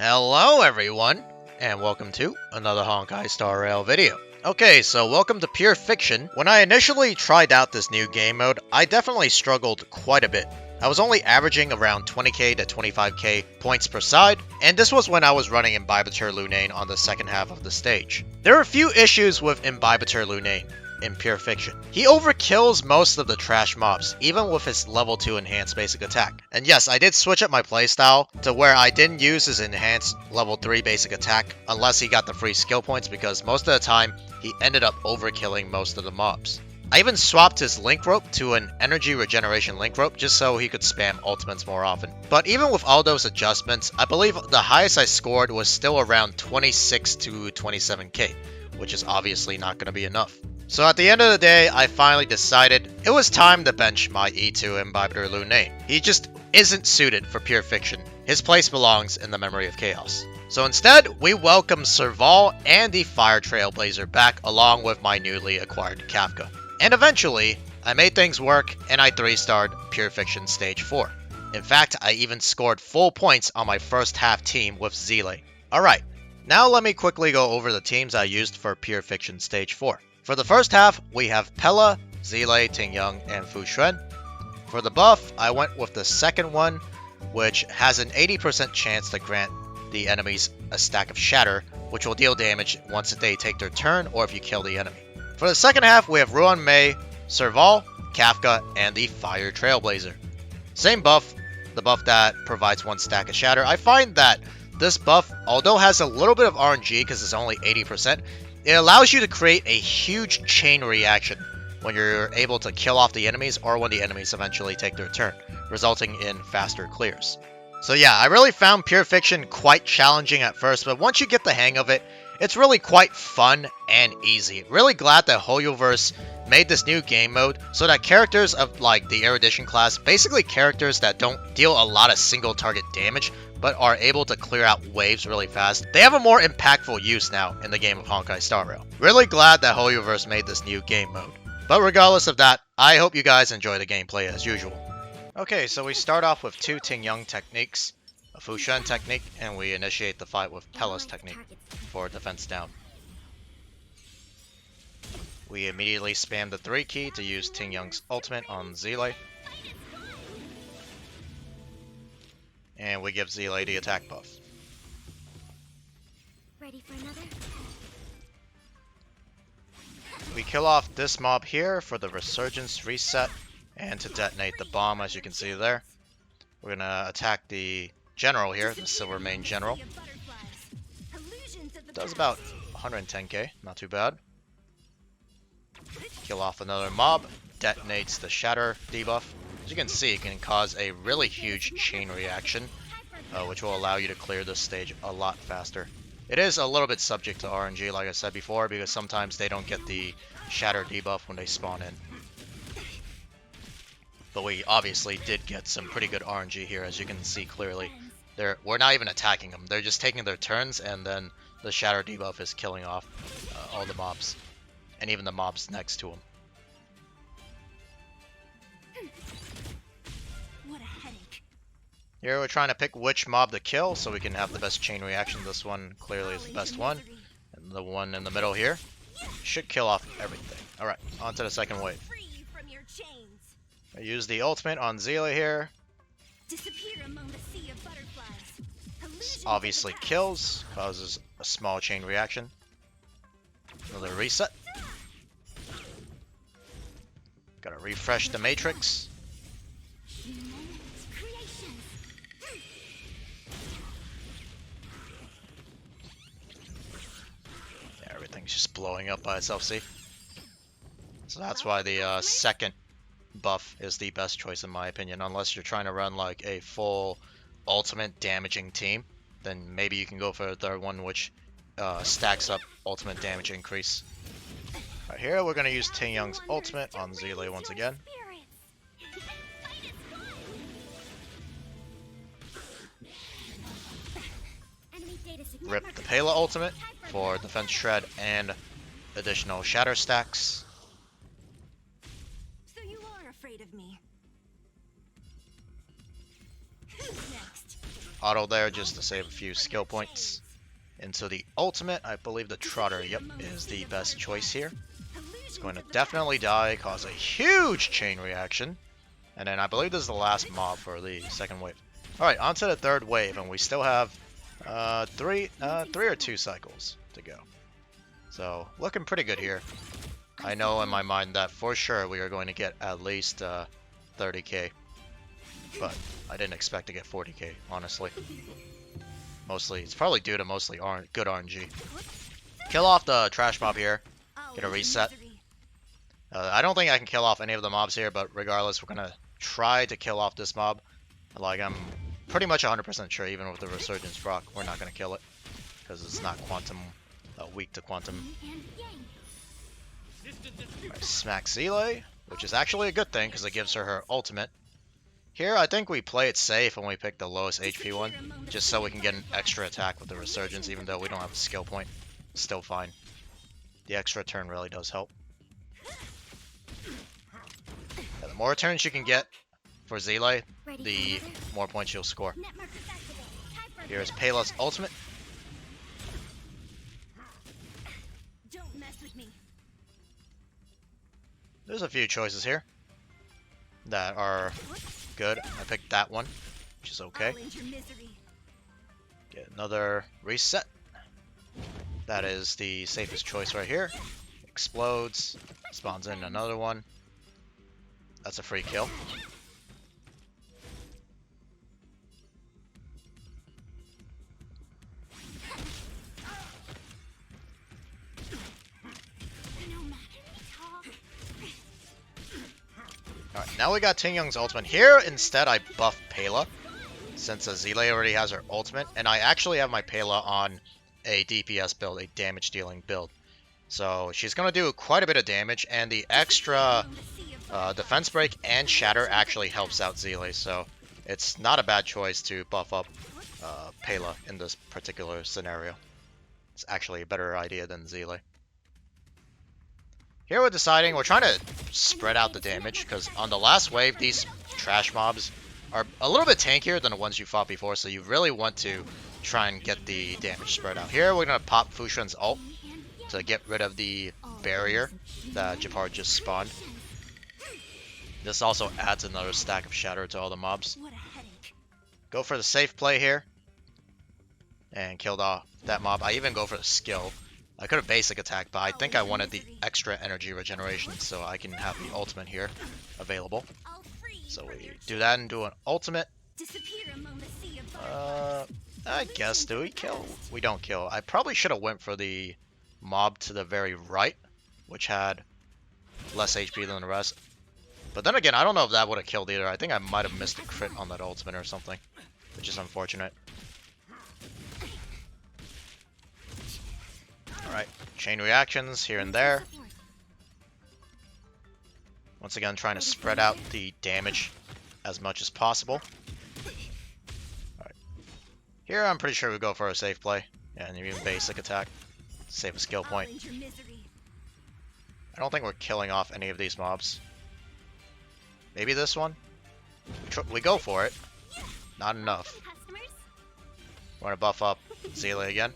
Hello everyone, and welcome to another Honkai Star Rail video. Okay, so welcome to Pure Fiction. When I initially tried out this new game mode, I definitely struggled quite a bit. I was only averaging around 20k to 25k points per side, and this was when I was running IMBIBITOR LUNAE on the second half of the stage. There are a few issues with IMBIBITOR LUNAE in Pure Fiction. He overkills most of the trash mobs, even with his level 2 enhanced basic attack. And yes, I did switch up my playstyle to where I didn't use his enhanced level 3 basic attack unless he got the free skill points, because most of the time he ended up overkilling most of the mobs. I even swapped his link rope to an energy regeneration link rope just so he could spam ultimates more often. But even with all those adjustments, I believe the highest I scored was still around 26 to 27k, which is obviously not going to be enough. So at the end of the day, I finally decided it was time to bench my E2 IMBIBITOR LUNAE. He just isn't suited for Pure Fiction. His place belongs in the Memory of Chaos. So instead, we welcome Serval and the Fire Trailblazer back along with my newly acquired Kafka. And eventually, I made things work and I 3-starred Pure Fiction Stage 4. In fact, I even scored full points on my first half team with Seele. Alright, now let me quickly go over the teams I used for Pure Fiction Stage 4. For the first half, we have Pella, Seele, Tingyang, and Fu Xuan. For the buff, I went with the second one, which has an 80% chance to grant the enemies a stack of Shatter, which will deal damage once they take their turn or if you kill the enemy. For the second half, we have Ruan Mei, Serval, Kafka, and the Fire Trailblazer. Same buff, the buff that provides one stack of Shatter. I find that this buff, although has a little bit of RNG because it's only 80%, it allows you to create a huge chain reaction when you're able to kill off the enemies or when the enemies eventually take their turn, resulting in faster clears. So yeah, I really found Pure Fiction quite challenging at first, but once you get the hang of it, it's really quite fun and easy. Really glad that Hoyoverse made this new game mode so that characters of like the Erudition class, basically characters that don't deal a lot of single target damage, but are able to clear out waves really fast, they have a more impactful use now in the game of Honkai Star Rail. Really glad that Hoyoverse made this new game mode. But regardless of that, I hope you guys enjoy the gameplay as usual. Okay, so we start off with two Tingyang techniques, a Fu Xuan technique, and we initiate the fight with Pella's technique for defense down. We immediately spam the 3 key to use Tingyang's ultimate on Seele. And we give Seele the attack buff. Ready for another? We kill off this mob here for the Resurgence reset and to detonate the bomb, as you can see there. We're gonna attack the general here, the Silver Mane General. Does about 110k, not too bad. Kill off another mob, detonates the Shatter debuff. As you can see, it can cause a really huge chain reaction, which will allow you to clear this stage a lot faster. It is a little bit subject to RNG, like I said before, because sometimes they don't get the Shatter debuff when they spawn in. But we obviously did get some pretty good RNG here, as you can see clearly. We're not even attacking them, they're just taking their turns, and then the Shatter debuff is killing off all the mobs, and even the mobs next to them. Here we're trying to pick which mob to kill so we can have the best chain reaction. This one clearly is the best one. And the one in the middle here should kill off everything. Alright, on to the second wave. I use the ultimate on Seele here. This obviously kills, causes a small chain reaction. Another reset. Gotta refresh the matrix. Everything's just blowing up by itself, see? So that's why the second buff is the best choice in my opinion. Unless you're trying to run like a full ultimate damaging team, then maybe you can go for the third one, which stacks up ultimate damage increase. Right here we're going to use Tingyang's ultimate on Seele once again. Rip the Pela ultimate for defense shred and additional shatter stacks. So you are afraid of me. Who's next? auto there just to save a few skill points. Into the ultimate, I believe the Trotter, yep, is the best choice here. It's going to definitely die, cause a huge chain reaction. And then I believe this is the last mob for the second wave. Alright, on to the third wave, and we still have three or two cycles to go. So, looking pretty good here. I know in my mind that for sure we are going to get at least 30k. But I didn't expect to get 40k, honestly. Mostly, it's probably due to mostly good RNG. Kill off the trash mob here. Get a reset. I don't think I can kill off any of the mobs here, but regardless, we're gonna try to kill off this mob. Like, I'm pretty much 100% sure, even with the Resurgence proc, we're not gonna kill it. Because it's not quantum, weak to quantum. Right, smack Seele, which is actually a good thing, because it gives her ultimate. Here, I think we play it safe when we pick the lowest HP one, just so we can get an extra attack with the Resurgence, even though we don't have a skill point. Still fine. The extra turn really does help. Yeah, the more turns you can get for Seele, the more points you'll score. Here's Pela's ultimate. There's a few choices here that are good. I picked that one, which is okay. Get another reset. That is the safest choice right here. Explodes, spawns in another one. That's a free kill. Alright, now we got Ting Young's ultimate. Here, instead, I buff Pela, since Seele already has her ultimate, and I actually have my Pela on a DPS build, a damage-dealing build. So, she's going to do quite a bit of damage, and the extra defense break and shatter actually helps out Seele, so it's not a bad choice to buff up Pela in this particular scenario. It's actually a better idea than Seele. Here we're deciding, we're trying to spread out the damage, because on the last wave, these trash mobs are a little bit tankier than the ones you fought before, so you really want to try and get the damage spread out. Here we're going to pop Fushun's ult to get rid of the barrier that Japar just spawned. This also adds another stack of shatter to all the mobs. Go for the safe play here. And killed off that mob. I even go for the skill. I could have basic attack, but I think I wanted the extra energy regeneration so I can have the ultimate here available. So we do that and do an ultimate. I guess, do we kill? We don't kill. I probably should have went for the mob to the very right, which had less HP than the rest. But then again, I don't know if that would have killed either. I think I might have missed a crit on that ultimate or something, which is unfortunate. Alright, chain reactions here and there. Once again, trying to spread out the damage as much as possible. Alright. Here, I'm pretty sure we go for a safe play. And even basic attack. Save a skill point. I don't think we're killing off any of these mobs. Maybe this one? We go for it. Not enough. We're gonna buff up Seele again.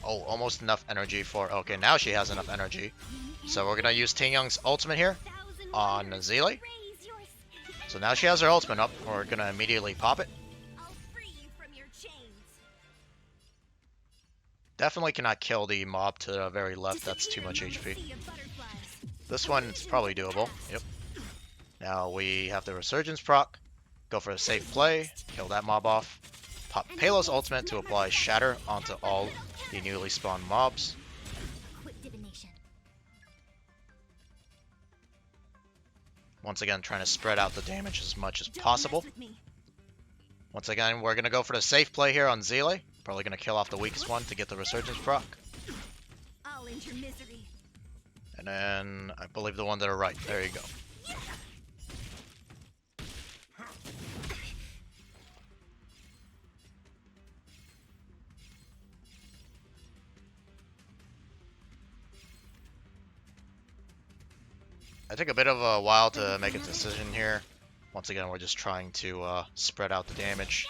Oh, almost enough energy for... Okay, now she has enough energy. So we're gonna use Ting Young's ultimate here on Seele. So now she has her ultimate up. We're gonna immediately pop it. Definitely cannot kill the mob to the very left. That's too much HP. This one's probably doable. Yep. Now we have the Resurgence proc. Go for a safe play. Kill that mob off. Pop Pela's ultimate to apply Shatter onto all the newly spawned mobs. Once again, trying to spread out the damage as much as possible. Once again, we're going to go for the safe play here on Seele. Probably going to kill off the weakest one to get the Resurgence proc. And then, I believe the one to the right. There you go. I took a bit of a while to make a decision here. Once again, we're just trying to spread out the damage.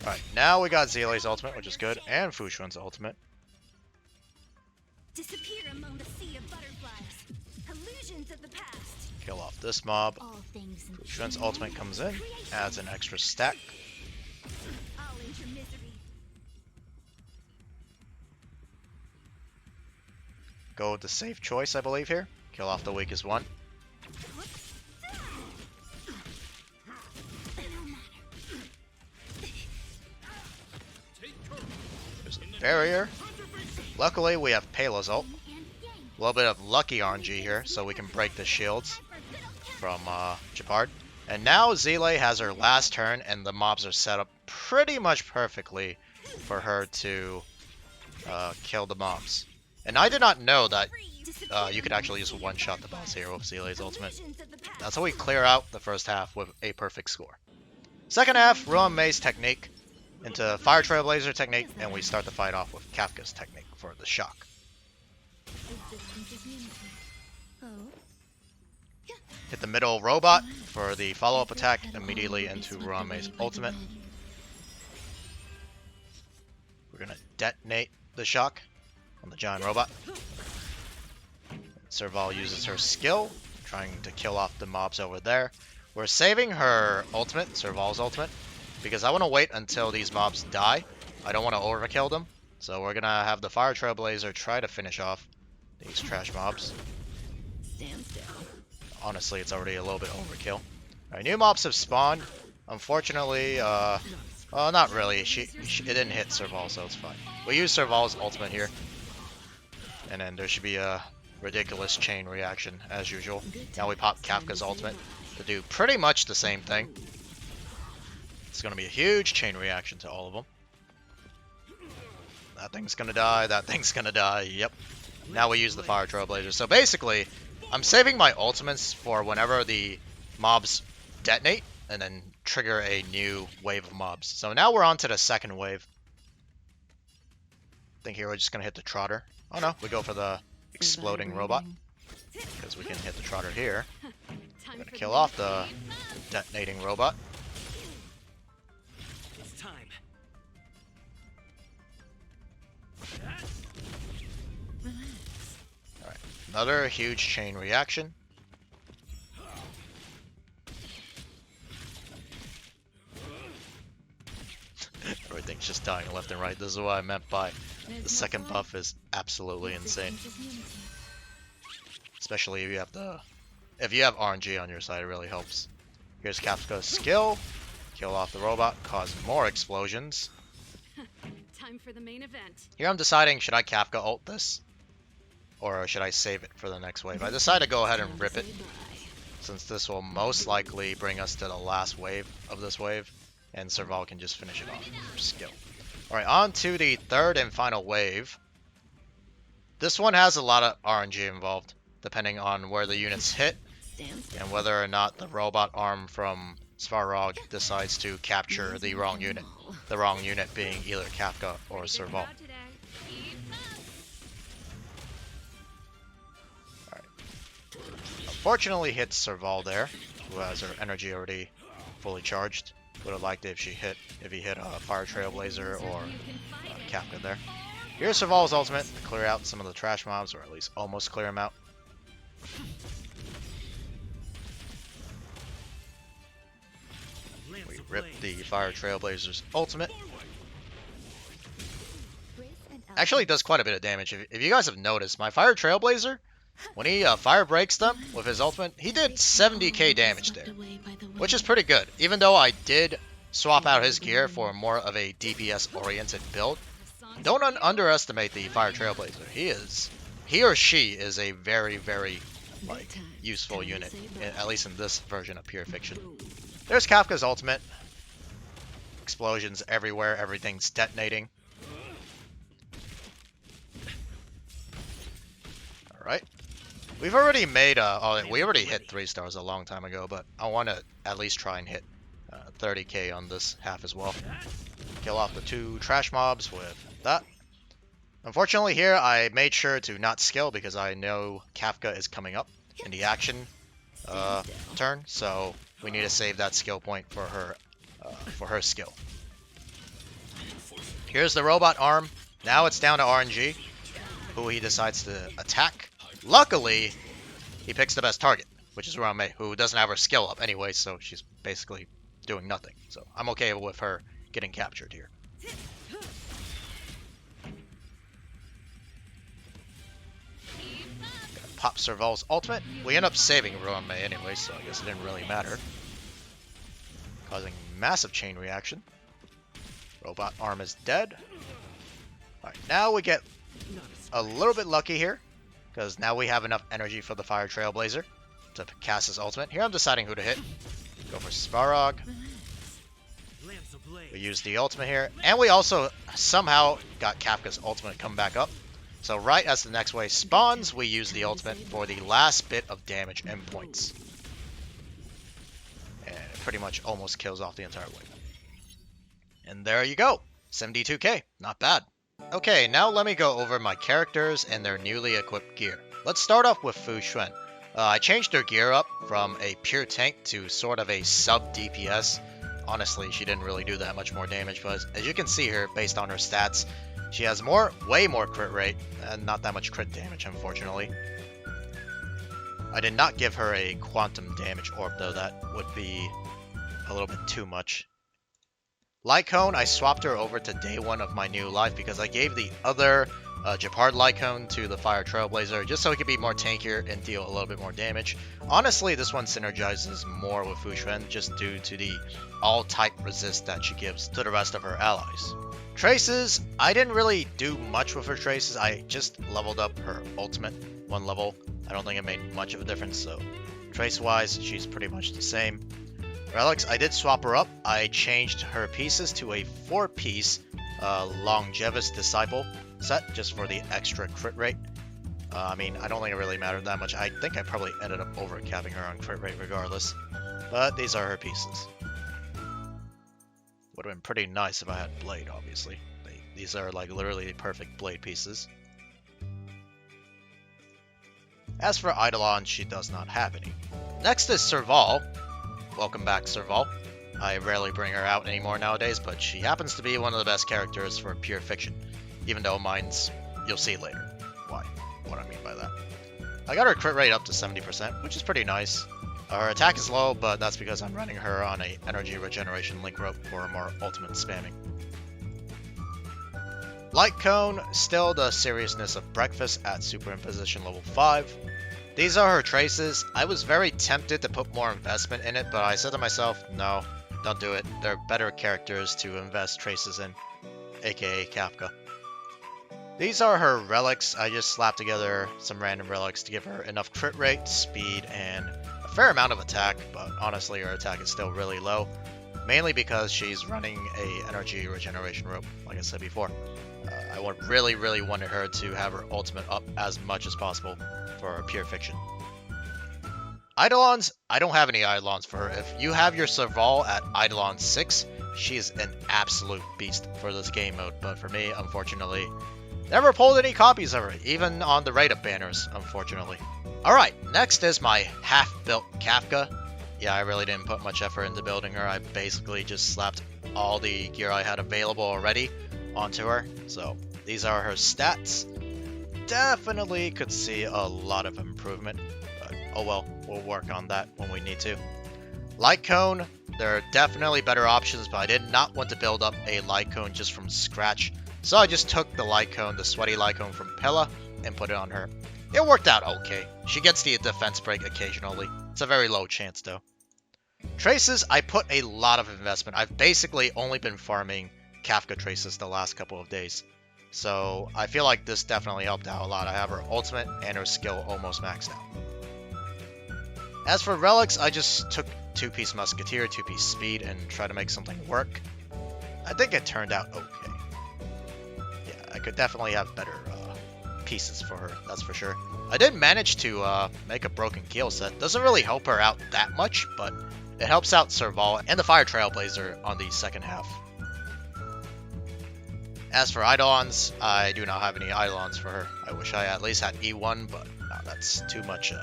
Alright, now we got Seele's ultimate, which is good, and Fushuan's ultimate. Disappear among the sea of butterflies. Illusions of the past. Kill off this mob. Fushuan's ultimate comes in, adds an extra stack. I'll end your misery. Go with the safe choice, I believe, here. Kill off the weakest one. There's a barrier. Luckily, we have Pela's ult. A little bit of lucky RNG here, so we can break the shields from Japard. And now Seele has her last turn, and the mobs are set up pretty much perfectly for her to kill the mobs. And I did not know that you could actually just one-shot the boss here with Seele's ultimate. That's how we clear out the first half with a perfect score. Second half, Ruin May's technique into Fire Trailblazer technique, and we start the fight off with Kafka's technique for the shock. Hit the middle robot for the follow-up attack immediately into Ruin May's ultimate. We're gonna detonate the shock on the giant robot. Serval uses her skill, trying to kill off the mobs over there. We're saving her ultimate, Serval's ultimate, because I want to wait until these mobs die. I don't want to overkill them. So we're going to have the Fire Trailblazer try to finish off these trash mobs. Honestly, it's already a little bit overkill. Alright, new mobs have spawned. Unfortunately, not really. It didn't hit Serval, so it's fine. We use Serval's ultimate here. And then there should be a ridiculous chain reaction, as usual. Now we pop Kafka's ultimate to do pretty much the same thing. It's going to be a huge chain reaction to all of them. That thing's going to die, that thing's going to die, yep. Now we use the Fire Trailblazer. So basically, I'm saving my ultimates for whenever the mobs detonate, and then trigger a new wave of mobs. So now we're on to the second wave. I think here we're just going to hit the Trotter. Oh no, we go for the exploding robot, because we can hit the Trotter here. We're going to kill off the detonating robot. Alright, another huge chain reaction. Everything's just dying left and right. This is what I meant by the second buff is absolutely insane. Especially if you have RNG on your side, it really helps. Here's Kafka's skill. Kill off the robot, cause more explosions. Time for the main event. Here I'm deciding, should I Kafka ult this? Or should I save it for the next wave? I decide to go ahead and rip it, since this will most likely bring us to the last wave of this wave, and Serval can just finish it off with her skill. Alright, on to the third and final wave. This one has a lot of RNG involved, depending on where the units hit, and whether or not the robot arm from Svarog decides to capture the wrong unit. The wrong unit being either Kafka or Serval. Alright. Unfortunately hits Serval there, who has her energy already fully charged. Would have liked it if he hit a Fire Trailblazer or Kafka there. Here's Serval's ultimate to clear out some of the trash mobs, or at least almost clear them out. We rip the Fire Trailblazer's ultimate. Actually, it does quite a bit of damage. If you guys have noticed, my Fire Trailblazer, when he fire breaks them with his ultimate, he did 70k damage there, which is pretty good. Even though I did swap out his gear for more of a DPS-oriented build, don't underestimate the Fire Trailblazer. He or she is a very, very useful unit, at least in this version of Pure Fiction. There's Kafka's ultimate. Explosions everywhere, everything's detonating. Alright. We've already made, we already hit 3 stars a long time ago, but I want to at least try and hit 30k on this half as well. Kill off the 2 trash mobs with that. Unfortunately here, I made sure to not skill because I know Kafka is coming up in the action. turn, so we need to save that skill point for her skill. Here's the robot arm. Now it's down to RNG, who he decides to attack. Luckily, he picks the best target, which is LUNAE, who doesn't have her skill up anyway, so she's basically doing nothing. So I'm okay with her getting captured here. Pop Serval's ultimate. We end up saving LUNAE anyway, so I guess it didn't really matter. Causing massive chain reaction. Robot arm is dead. Alright, now we get a little bit lucky here, because now we have enough energy for the Fire Trailblazer to cast his ultimate. Here I'm deciding who to hit. Go for Svarog. We use the ultimate here, and we also somehow got Kafka's ultimate come back up. So right as the next wave spawns, we use the ultimate for the last bit of damage and points. And it pretty much almost kills off the entire wave. And there you go, 72k, not bad. Okay, now let me go over my characters and their newly equipped gear. Let's start off with Fu Xuan. I changed her gear up from a pure tank to sort of a sub DPS. Honestly, she didn't really do that much more damage, but as you can see here, based on her stats, she has way more crit rate, and not that much crit damage, unfortunately. I did not give her a quantum damage orb, though. That would be a little bit too much. Lycone, I swapped her over to day 1 of my new life because I gave the other Japard Lycone to the Fire Trailblazer just so it could be more tankier and deal a little bit more damage. Honestly, this one synergizes more with Fu Xuan just due to the all-type resist that she gives to the rest of her allies. Traces, I didn't really do much with her traces. I just leveled up her ultimate 1 level. I don't think it made much of a difference, so trace-wise, she's pretty much the same. Relics, I did swap her up. I changed her pieces to a 4-piece Longevous Disciple set just for the extra crit rate. I mean, I don't think it really mattered that much. I think I probably ended up overcapping her on crit rate regardless. But these are her pieces. Would have been pretty nice if I had Blade, obviously. These are like literally perfect Blade pieces. As for Eidolon, she does not have any. Next is Serval. Welcome back, Serval. I rarely bring her out anymore nowadays, but she happens to be one of the best characters for pure fiction. Even though mine's, you'll see later why, what I mean by that. I got her crit rate up to 70%, which is pretty nice. Her attack is low, but that's because I'm running her on a energy regeneration link rope for more ultimate spamming. Light Cone, still the seriousness of breakfast at Superimposition level 5. These are her traces. I was very tempted to put more investment in it, but I said to myself, no, don't do it. There are better characters to invest traces in, aka Kafka. These are her relics. I just slapped together some random relics to give her enough crit rate, speed, and a fair amount of attack, but honestly her attack is still really low, mainly because she's running a energy regeneration rope, like I said before. I really wanted her to have her ultimate up as much as possible for pure fiction. Eidolons, I don't have any Eidolons for her. If you have your Serval at Eidolon 6, she is an absolute beast for this game mode, but for me, unfortunately, never pulled any copies of her, even on the write-up banners, unfortunately. Alright, next is my half-built Kafka. Yeah, I really didn't put much effort into building her. I basically just slapped all the gear I had available already onto her. So, these are her stats. Definitely could see a lot of improvement, but oh well, we'll work on that when we need to. Light Cone, there are definitely better options, but I did not want to build up a Light Cone just from scratch. So I just took the Light Cone, the sweaty Light Cone from Pella, and put it on her. It worked out okay. She gets the defense break occasionally. It's a very low chance though. Traces, I put a lot of investment. I've basically only been farming Kafka traces the last couple of days. So I feel like this definitely helped out a lot. I have her ultimate and her skill almost maxed out. As for relics, I just took 2-piece Musketeer, 2-piece Speed, and tried to make something work. I think it turned out okay. Yeah, I could definitely have better pieces for her, that's for sure. I did manage to make a broken keel set. Doesn't really help her out that much, but it helps out Serval and the Fire Trailblazer on the second half. As for Eidolons, I do not have any Eidolons for her. I wish I at least had E1, but no, that's too much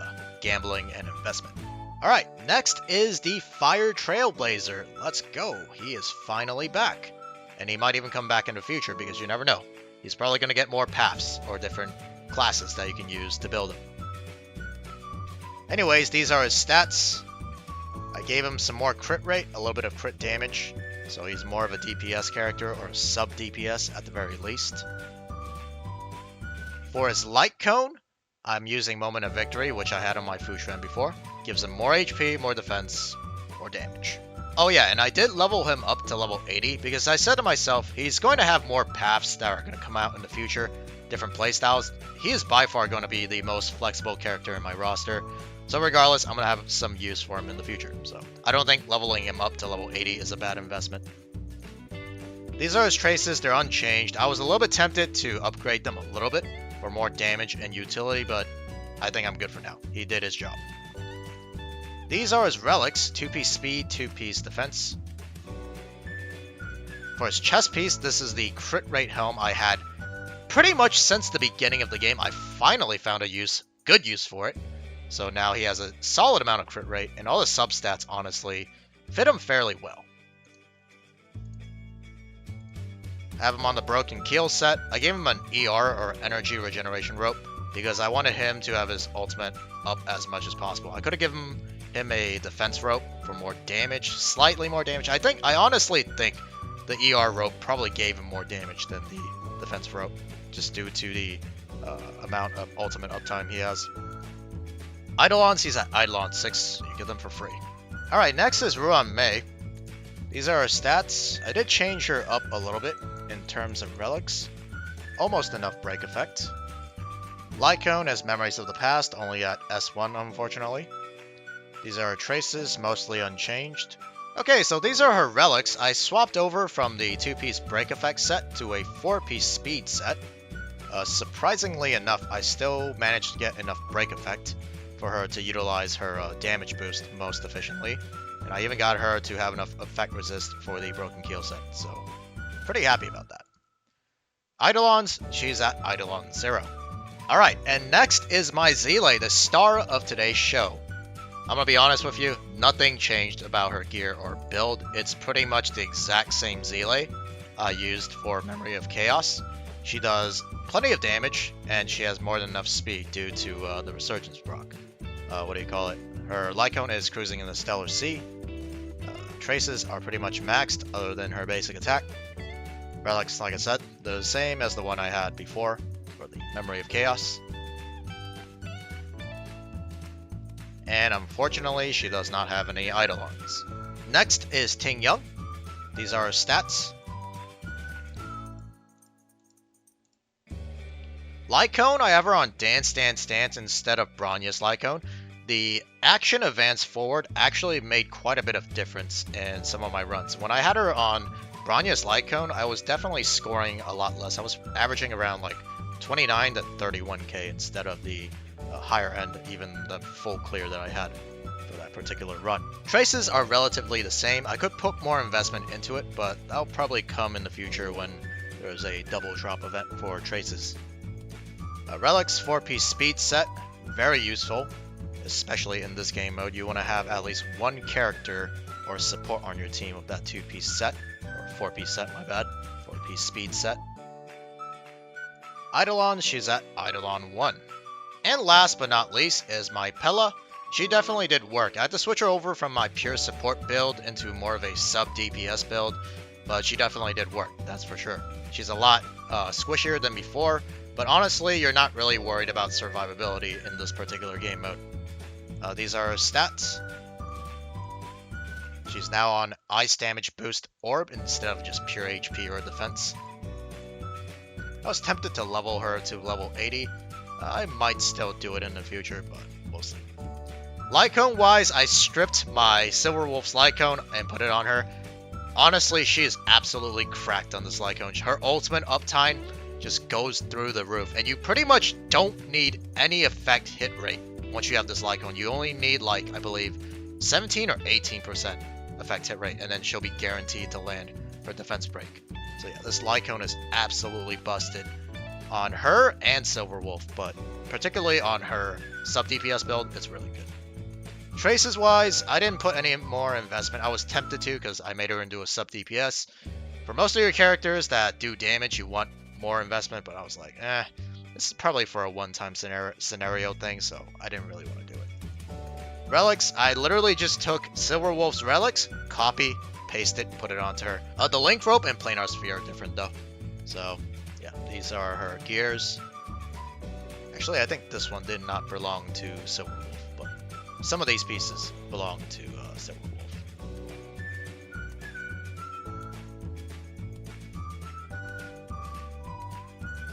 gambling and investment. Alright, next is the Fire Trailblazer. Let's go. He is finally back. And he might even come back in the future because you never know. He's probably going to get more paths or different classes that you can use to build him. Anyways, these are his stats. I gave him some more crit rate, a little bit of crit damage. So he's more of a DPS character, or sub-DPS at the very least. For his light cone, I'm using Moment of Victory, which I had on my food trend before. Gives him more HP, more defense, more damage. Oh yeah, and I did level him up to level 80 because I said to myself, he's going to have more paths that are going to come out in the future, different playstyles. He is by far going to be the most flexible character in my roster. So regardless, I'm going to have some use for him in the future. So I don't think leveling him up to level 80 is a bad investment. These are his traces, they're unchanged. I was a little bit tempted to upgrade them a little bit for more damage and utility, but I think I'm good for now. He did his job. These are his relics, 2-piece speed, 2-piece defense. For his chest piece, this is the crit rate helm I had pretty much since the beginning of the game. I finally found a good use for it. So now he has a solid amount of crit rate, and all the substats honestly fit him fairly well. I have him on the broken keel set. I gave him an ER, or energy regeneration rope, because I wanted him to have his ultimate up as much as possible. I could have given him a defense rope for more damage, slightly more damage. I honestly think the ER rope probably gave him more damage than the defense rope, just due to the amount of ultimate uptime he has. Eidolons, he's at Eidolon 6, you get them for free. Alright, next is Ruan Mei. These are her stats. I did change her up a little bit in terms of relics. Almost enough break effect. Lycone has Memories of the Past, only at S1 unfortunately. These are her traces, mostly unchanged. Okay, so these are her relics. I swapped over from the 2-piece break effect set to a 4-piece speed set. Surprisingly enough, I still managed to get enough break effect for her to utilize her damage boost most efficiently. And I even got her to have enough effect resist for the broken keel set, so pretty happy about that. Eidolons, she's at Eidolon 0. Alright, and next is my Seele, the star of today's show. I'm gonna be honest with you, nothing changed about her gear or build. It's pretty much the exact same Seele I used for Memory of Chaos. She does plenty of damage, and she has more than enough speed due to the Resurgence proc. Her Lycone is cruising in the Stellar Sea. Traces are pretty much maxed, other than her basic attack. Relics, like I said, the same as the one I had before for the Memory of Chaos. And unfortunately, she does not have any Eidolons. Next is Ting Young. These are her stats. Lycone, I have her on Dance Dance Dance instead of Bronia's Lycone. The action advance forward actually made quite a bit of difference in some of my runs. When I had her on Bronia's Lycone, I was definitely scoring a lot less. I was averaging around like 29 to 31k instead of the higher end, even the full clear that I had for that particular run. Traces are relatively the same. I could put more investment into it, but that'll probably come in the future when there's a double drop event for Traces. Relics 4-piece speed set, very useful, especially in this game mode. You want to have at least one character or support on your team with that 2-piece set, or 4-piece set, my bad, 4-piece speed set. Eidolon, she's at Eidolon 1. And last but not least is my Pella. She definitely did work. I had to switch her over from my pure support build into more of a sub-DPS build, but she definitely did work, that's for sure. She's a lot squishier than before, but honestly, you're not really worried about survivability in this particular game mode. These are her stats. She's now on Ice Damage Boost Orb instead of just pure HP or defense. I was tempted to level her to level 80. I might still do it in the future, but we'll see. Lycone-wise, I stripped my Silverwolf's Lycone and put it on her. Honestly, she is absolutely cracked on this Lycone. Her ultimate uptime just goes through the roof, and you pretty much don't need any effect hit rate once you have this Lycone. You only need, like, I believe 17 or 18% effect hit rate, and then she'll be guaranteed to land her defense break. So yeah, this Lycone is absolutely busted on her and Silverwolf, but particularly on her sub DPS build, it's really good. Traces wise, I didn't put any more investment. I was tempted to because I made her into a sub DPS. For most of your characters that do damage, you want more investment, but I was like, this is probably for a one-time scenario thing, so I didn't really want to do it. Relics, I literally just took Silverwolf's relics, copy, paste it, put it onto her. The link rope and planar sphere are different though. So, yeah, these are her gears. Actually, I think this one did not belong to Silverwolf, but some of these pieces belong to Silverwolf.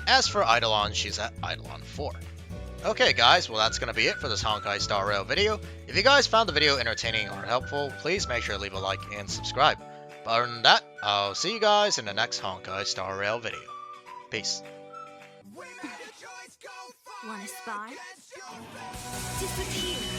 As for Eidolon, she's at Eidolon 4. Okay guys, well that's going to be it for this Honkai Star Rail video. If you guys found the video entertaining or helpful, please make sure to leave a like and subscribe. But other than that, I'll see you guys in the next Honkai Star Rail video. Peace. Wanna spar? Disappear.